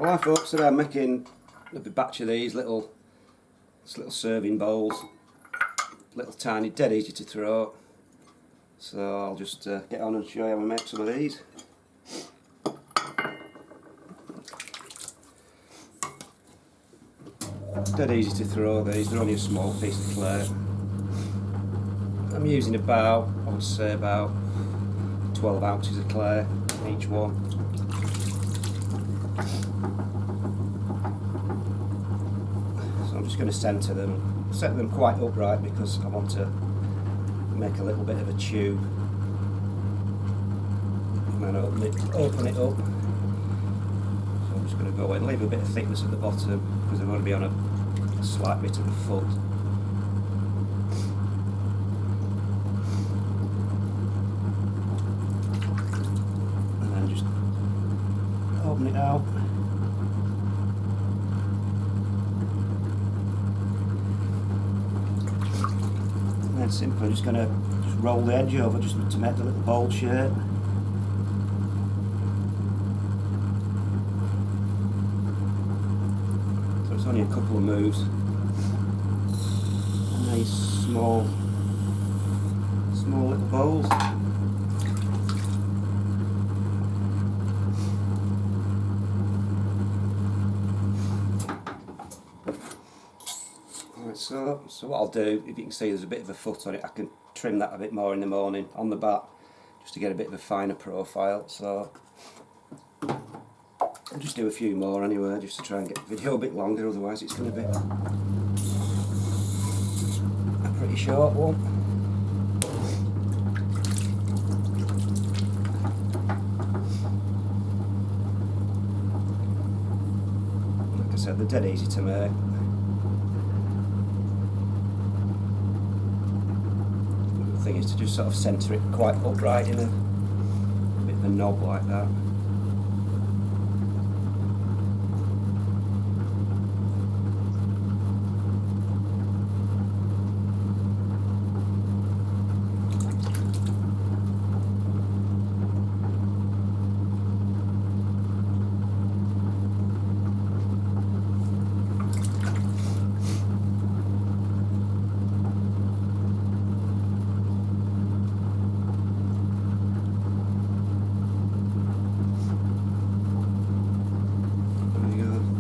Well, hi folks, today I'm making a batch of these little serving bowls, little tiny, dead easy to throw. So I'll just get on and show you how I make some of these. Dead easy to throw these, they're only a small piece of clay. I'm using about, I would say about 12 ounces of clay each one. So I'm just going to centre them, set them quite upright because I want to make a little bit of a tube and then open it up. So I'm just going to go and leave a bit of thickness at the bottom because I'm going to be on a slight bit of the foot. And then just open it out. And then simply just going to roll the edge over just to make the little bowl shape. So it's only a couple of moves. Nice small little bowls. Right, so what I'll do, if you can see there's a bit of a foot on it, I can trim that a bit more in the morning on the back just to get a bit of a finer profile. So I'll just do a few more anyway, just to try and get the video a bit longer, otherwise it's going to be a pretty short one. Like I said, they're dead easy to make. The thing is to just sort of centre it quite upright in a bit of a knob like that.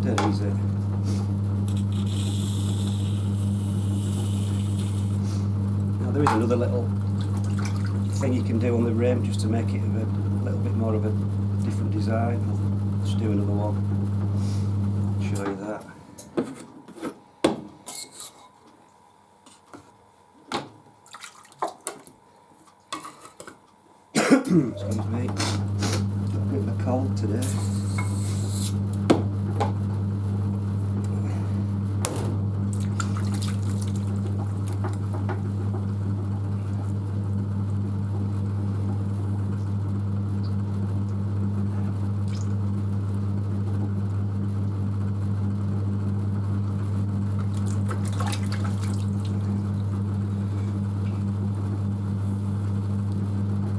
Dead easy. Now there is another little thing you can do on the rim just to make it a little bit more of a different design. I'll just do another one, show you that. Excuse me, got a bit of a cold today.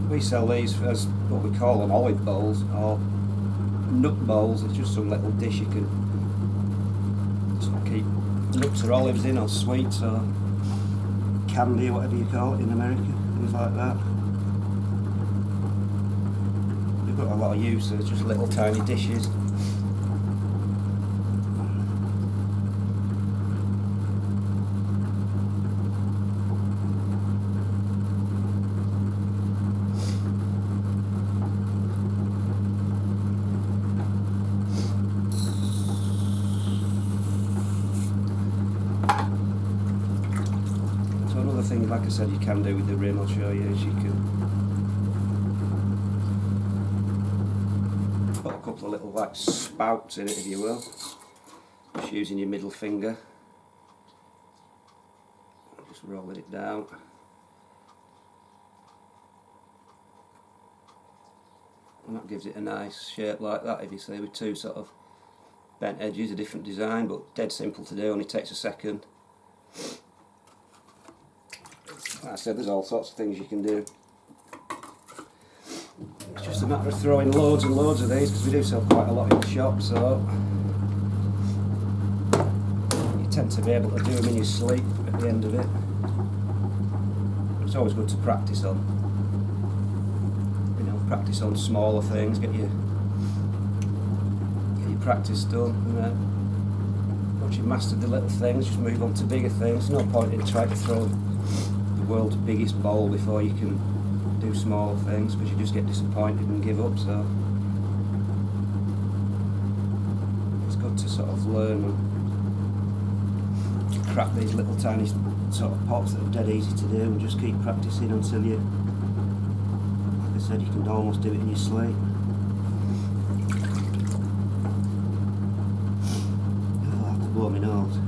We sell these as what we call them olive bowls or nut bowls. It's just some little dish you can sort of keep nuts or olives in, or sweets or candy or whatever you call it in America, things like that. They've got a lot of use, so it's just little tiny dishes. So another thing, like I said, you can do with the rim, I'll show you, is you can put a couple of little like spouts in it, if you will, just using your middle finger, just rolling it down. And that gives it a nice shape like that, if you see, with two sort of bent edges, a different design, but dead simple to do, only takes a second. Like I said, there's all sorts of things you can do. It's just a matter of throwing loads and loads of these because we do sell quite a lot in the shop, so you tend to be able to do them in your sleep at the end of it. It's always good to practice on, practice on smaller things, get your practice done, and then once you've mastered the little things, just move on to bigger things. There's no point in trying to throw the world's biggest bowl before you can do smaller things, because you just get disappointed and give up. So it's good to sort of learn and crack these little tiny sort of pots that are dead easy to do, and just keep practicing until you, like I said, you can almost do it in your sleep. Oh, I have to blow my nose.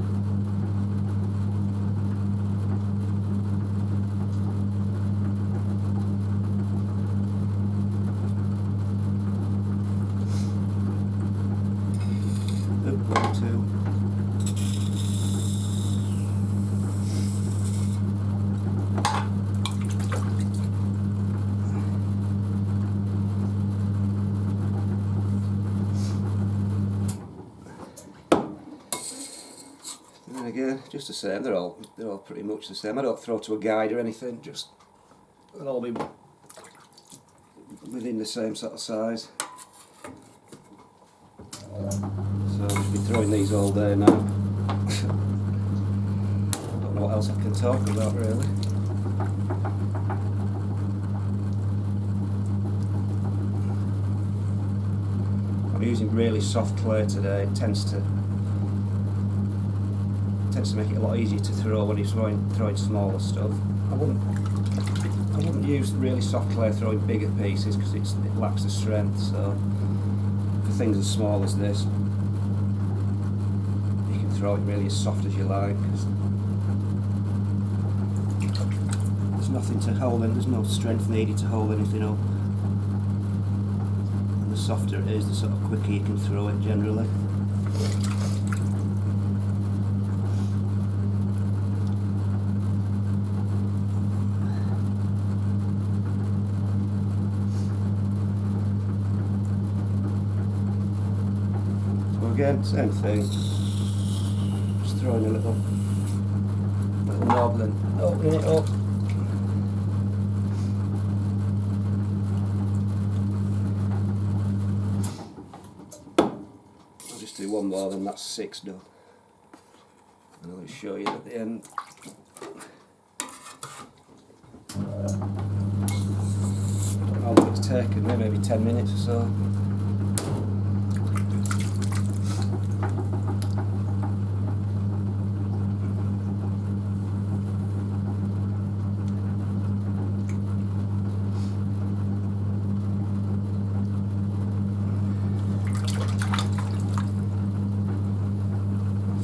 And again, just the same. They're all pretty much the same. I don't throw to a guide or anything. Just they'll all be within the same sort of size. So I'll just be throwing these all day now. Don't know what else I can talk about really. I'm using really soft clay today. It tends to make it a lot easier to throw when you're throwing smaller stuff. I wouldn't use really soft clay throwing bigger pieces because it lacks the strength. So for things as small as this, you can throw it really as soft as you like, because there's nothing to hold in. There's no strength needed to hold anything up. And the softer it is, the sort of quicker you can throw it generally. Again, same thing. Just throwing a little knob, then opening it up. I'll just do one more, then that's 6 done. And I'll just show you at the end. I don't know how long it's taken, maybe 10 minutes or so.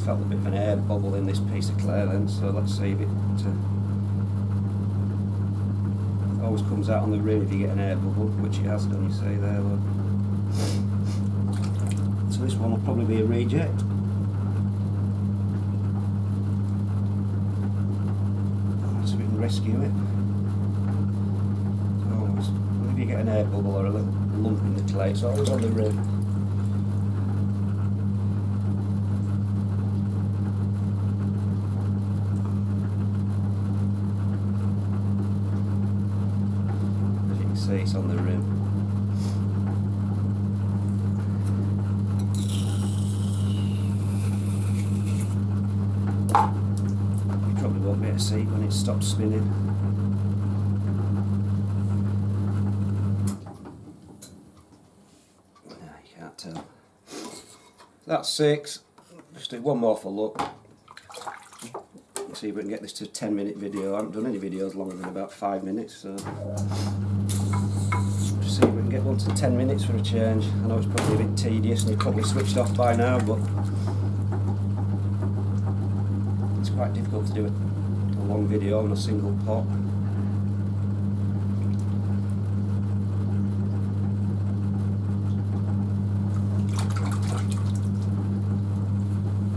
Felt a bit of an air bubble in this piece of clay then, so let's see if it always comes out on the rim if you get an air bubble, which it has done, you see there, look. So this one will probably be a reject. So we can rescue it. Always, if you get an air bubble or a little lump in the clay, it's always on the rim. It's on the rim. You probably won't be able to see it when it stops spinning. No, you can't tell. That's 6. Just do one more for luck. See if we can get this to a 10-minute video. I haven't done any videos longer than about 5 minutes, so just see if we can get one to 10 minutes for a change. I know it's probably a bit tedious and you've probably switched off by now, but it's quite difficult to do a long video on a single pot.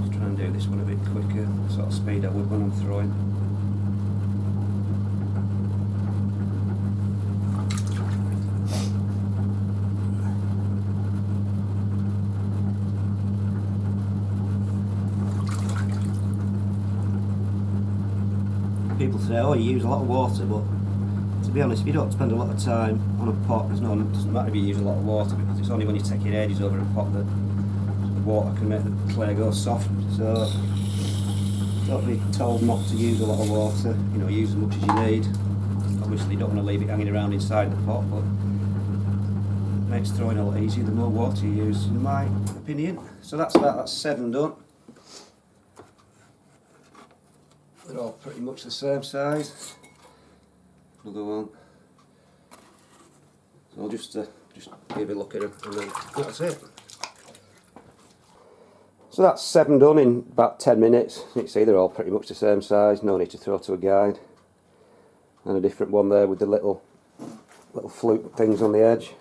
Just try and do this one a bit quicker, sort of speed I would when I'm throwing. people say, oh, you use a lot of water, but to be honest, if you don't spend a lot of time on a pot, it doesn't matter if you use a lot of water, because it's only when you take your edges over a pot that the water can make the clay go soft. So don't be told not to use a lot of water, you know, use as much as you need. Obviously you don't want to leave it hanging around inside the pot, but it makes throwing a lot easier the more water you use, in my opinion. So that's 7 done. They're all pretty much the same size. Another one. So I'll just give a look at them, and then that's it. So that's 7 done in about 10 minutes. You can see they're all pretty much the same size, no need to throw to a guide. And a different one there with the little flute things on the edge.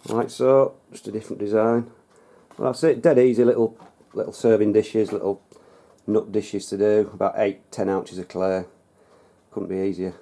Like so, just a different design. Well, that's it, dead easy little serving dishes, little nut dishes to do, about 8-10 ounces of clay. Couldn't be easier.